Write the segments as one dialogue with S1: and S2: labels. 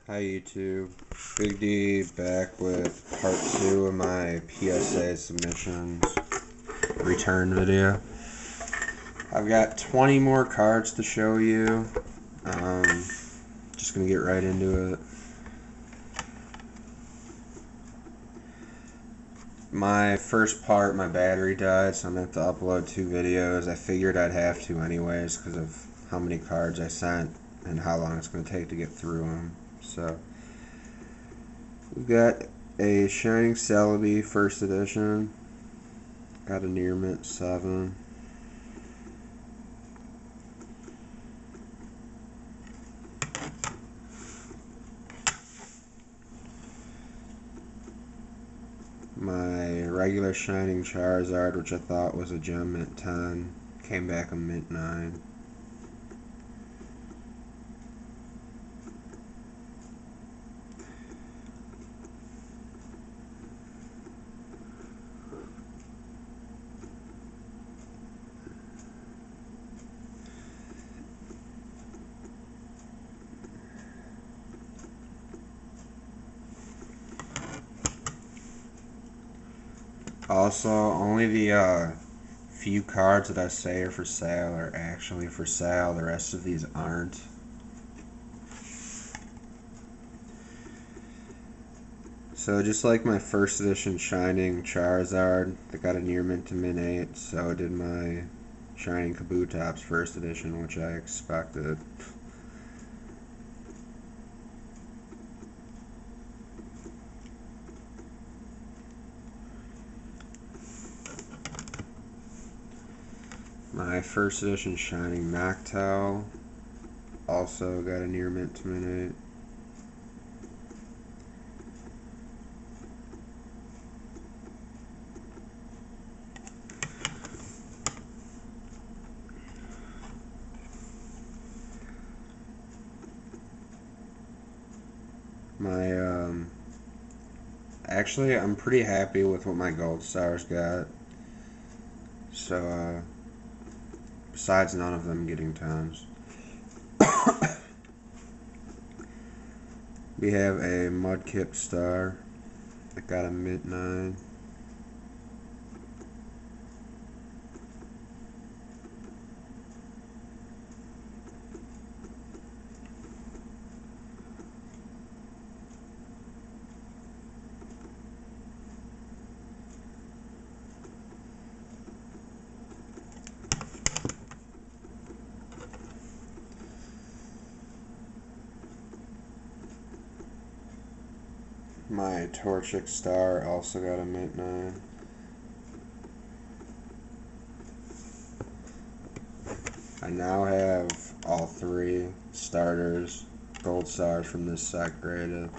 S1: Hi YouTube, Big D back with part 2 of my PSA submissions return video. I've got 20 more cards to show you. Just gonna get right into it. My first part, my battery died, so I'm gonna have to upload 2 videos. I figured I'd have to anyways because of how many cards I sent and how long it's gonna take to get through them. So we've got a Shining Celebi first edition. Got a near mint 7. My regular Shining Charizard, which I thought was a gem, mint 10. Came back a mint 9. Also, only the few cards that I say are for sale are actually for sale. The rest of these aren't. So just like my first edition Shining Charizard that got a near mint to mint 8, so did my Shining Kabutops first edition, which I expected. My first edition Shining Noctowl also got a near mint to mint 8. Actually, I'm pretty happy with what my gold stars got. So, besides none of them getting tons. We have a Mudkip star that got a mint 9. My Torchic star also got a mint 9. I now have all 3 starters, gold stars from this set graded.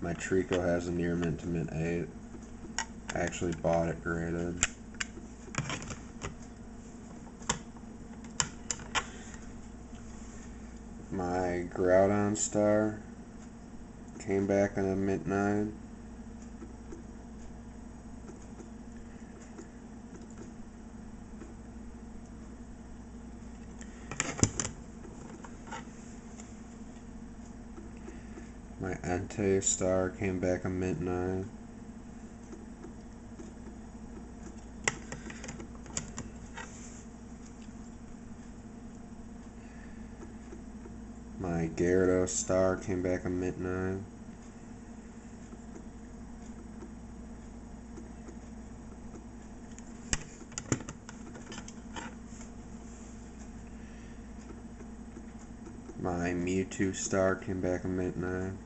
S1: My Trico has a near mint to mint 8. I actually bought it graded. My Groudon star came back on a mint 9. My Entei star came back a mint 9. My Gyarados star came back a mint 9. My Mewtwo star came back a mint 9.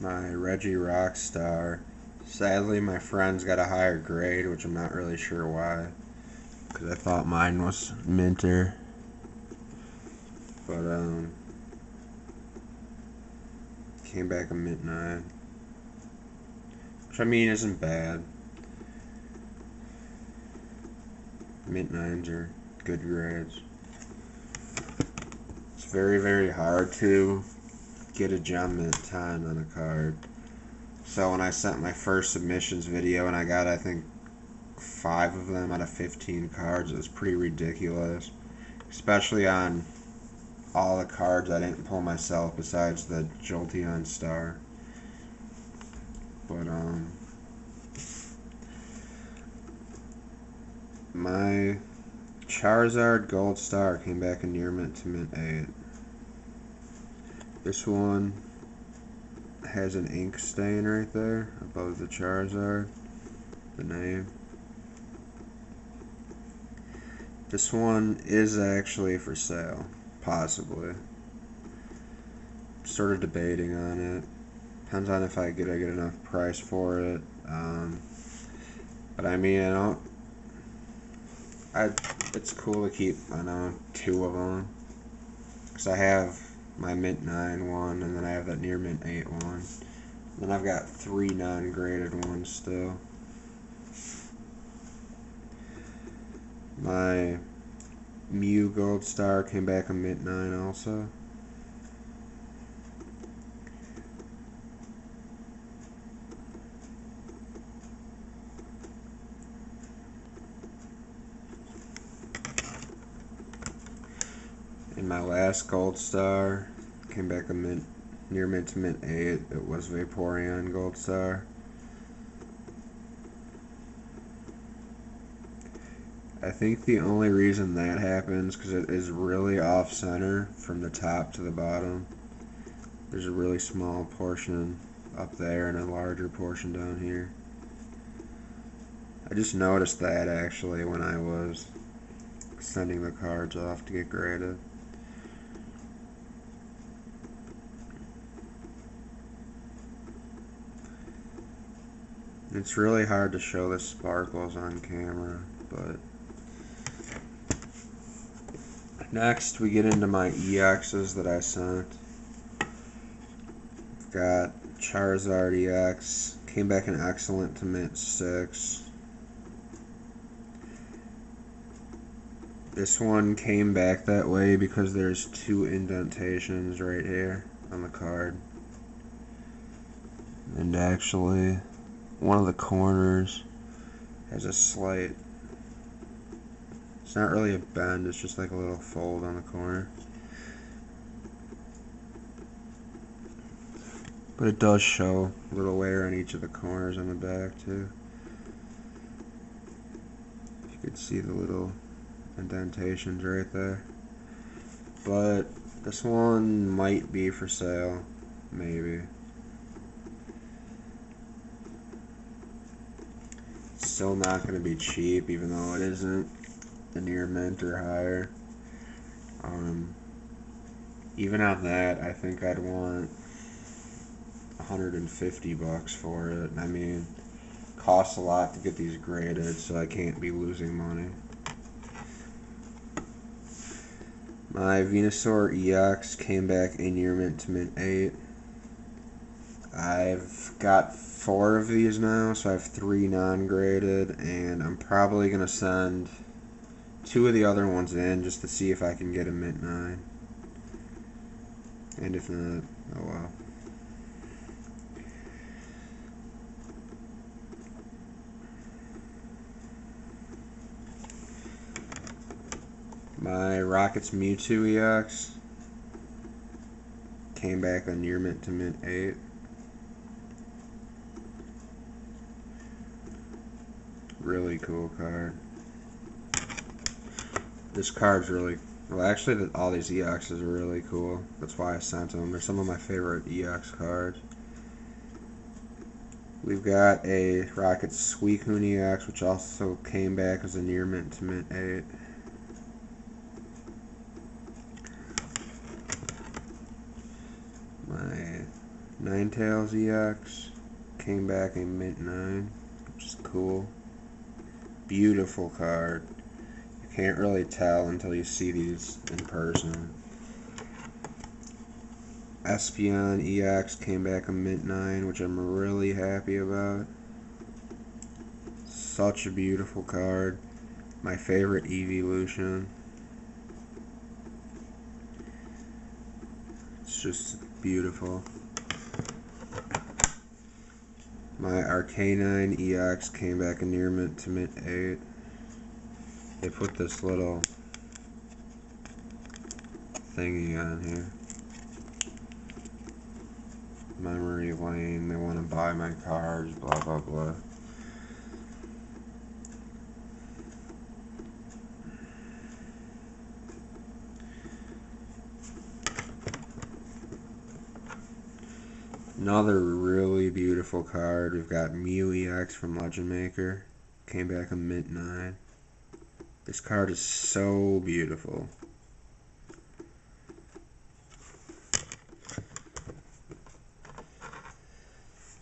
S1: My Regirock star. Sadly, my friend's got a higher grade, which I'm not really sure why. Because I thought mine was minter. But, came back a mint 9. Which, I mean, isn't bad. Mint 9s are good grades. very, very hard to get a gem mint 10 on a card. So when I sent my first submissions video and I got, I think, 5 of them out of 15 cards, it was pretty ridiculous. Especially on all the cards I didn't pull myself besides the Jolteon Star. But, my Charizard Gold Star came back in near mint to mint 8. This one has an ink stain right there above the Charizard, the name. This one is actually for sale, possibly. Sort of debating on it. Depends on if I get enough price for it. But I mean, it's cool to keep, 2 of them. Because I have my mint 9 one, and then I have that near mint 8 one. Then I've got 3 non-graded ones still. My Mew Gold Star came back a mint 9 also. And my last Gold Star came back a mint, near mint to mint 8. It was Vaporeon Gold Star. I think the only reason that happens because it is really off center from the top to the bottom. There's a really small portion up there and a larger portion down here. I just noticed that actually when I was sending the cards off to get graded. It's really hard to show the sparkles on camera, but next we get into my EXs that I sent. I've got Charizard EX, came back in excellent to mint 6. This one came back that way because there's 2 indentations right here on the card. And actually, one of the corners has a slight, it's not really a bend, it's just like a little fold on the corner. But it does show a little wear on each of the corners on the back too. You can see the little indentations right there. But this one might be for sale, maybe. Still not going to be cheap, even though it isn't the near mint or higher. Even on that, I think I'd want $150 for it. I mean, it costs a lot to get these graded, so I can't be losing money. My Venusaur EX came back in near mint to mint 8. I've got 4 of these now, so I have 3 non-graded, and I'm probably going to send 2 of the other ones in just to see if I can get a mint 9. And if not, oh well. My Rockets Mewtwo EX came back on near mint to mint 8. Really cool card. This card's really, well actually all these EXs are really cool. That's why I sent them. They're some of my favorite EX cards. We've got a Rockets Suicune EX, which also came back as a near mint to mint 8. My Ninetales EX came back in mint 9, which is cool. Beautiful card. You can't really tell until you see these in person. Espeon EX came back a mint 9, which I'm really happy about. Such a beautiful card. My favorite evolution. It's just beautiful. My Arcanine EX came back in near mint to mint 8. They put this little thingy on here. Memory lane, they want to buy my cards, blah blah blah. Another really beautiful card. We've got Mew EX from Legend Maker. Came back in mint 9. This card is so beautiful.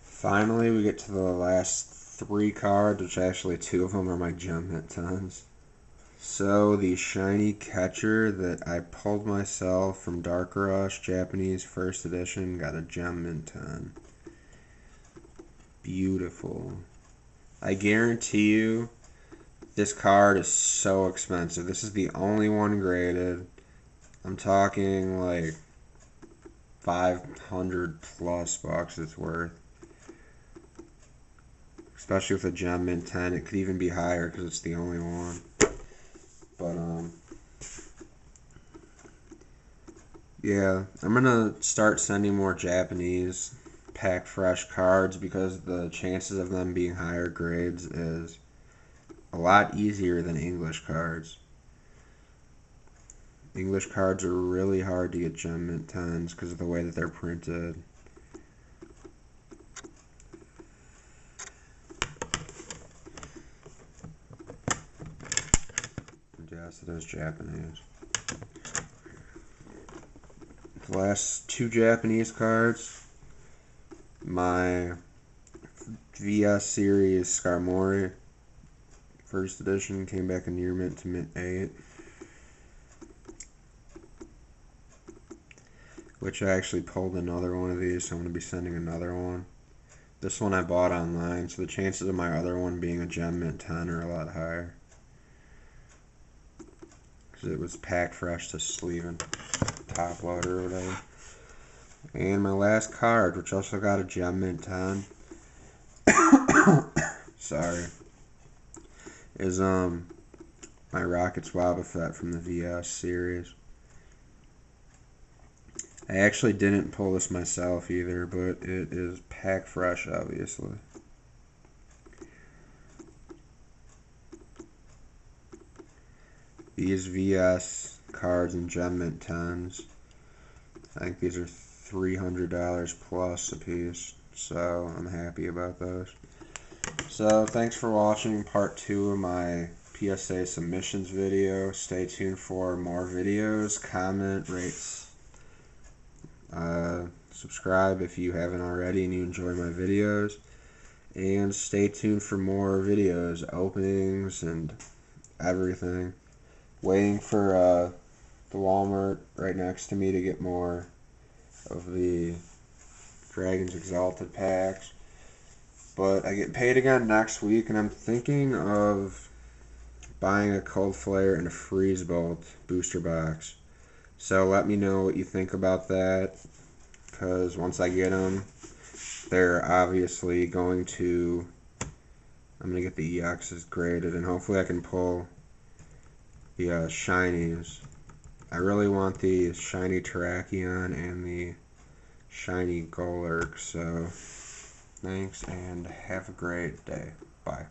S1: Finally, we get to the last 3 cards, which actually 2 of them are my gem mint tons. So, the shiny catcher that I pulled myself from Dark Rush, Japanese first edition, got a gem mint ton. Beautiful. I guarantee you, this card is so expensive. This is the only one graded. I'm talking like 500 plus bucks it's worth. Especially with a gem mint 10, it could even be higher because it's the only one. But yeah, I'm gonna start sending more Japanese pack fresh cards because the chances of them being higher grades is a lot easier than English cards. English cards are really hard to get gem mint 10s because of the way that they're printed. Yes, it is Japanese. The last 2 Japanese cards. My VS series Skarmory first edition came back in near mint to mint 8. Which I actually pulled another one of these, so I'm going to be sending another one. This one I bought online, so the chances of my other one being a gem mint 10 are a lot higher. Because it was packed fresh to sleeve and top loader or whatever. And my last card, which also got a gem mint 10. Sorry. Is my Rocket Wobbuffet from the VS series. I actually didn't pull this myself either, but it is pack fresh, obviously. These VS cards and gem mint 10s, I think these are $300 plus a piece, so I'm happy about those. So thanks for watching part 2 of my PSA submissions video. Stay tuned for more videos, comment, rates. Subscribe if you haven't already and you enjoy my videos, and stay tuned for more videos, openings, and everything. Waiting for the Walmart right next to me to get more of the Dragons Exalted packs, but I get paid again next week, and I'm thinking of buying a Cold Flare and a Freeze Bolt booster box. So let me know what you think about that, because once I get them, they're obviously going to, I'm going to get the EXs graded, and hopefully I can pull the shinies. I really want the shiny Terrakion and the shiny Golurk, so thanks and have a great day. Bye.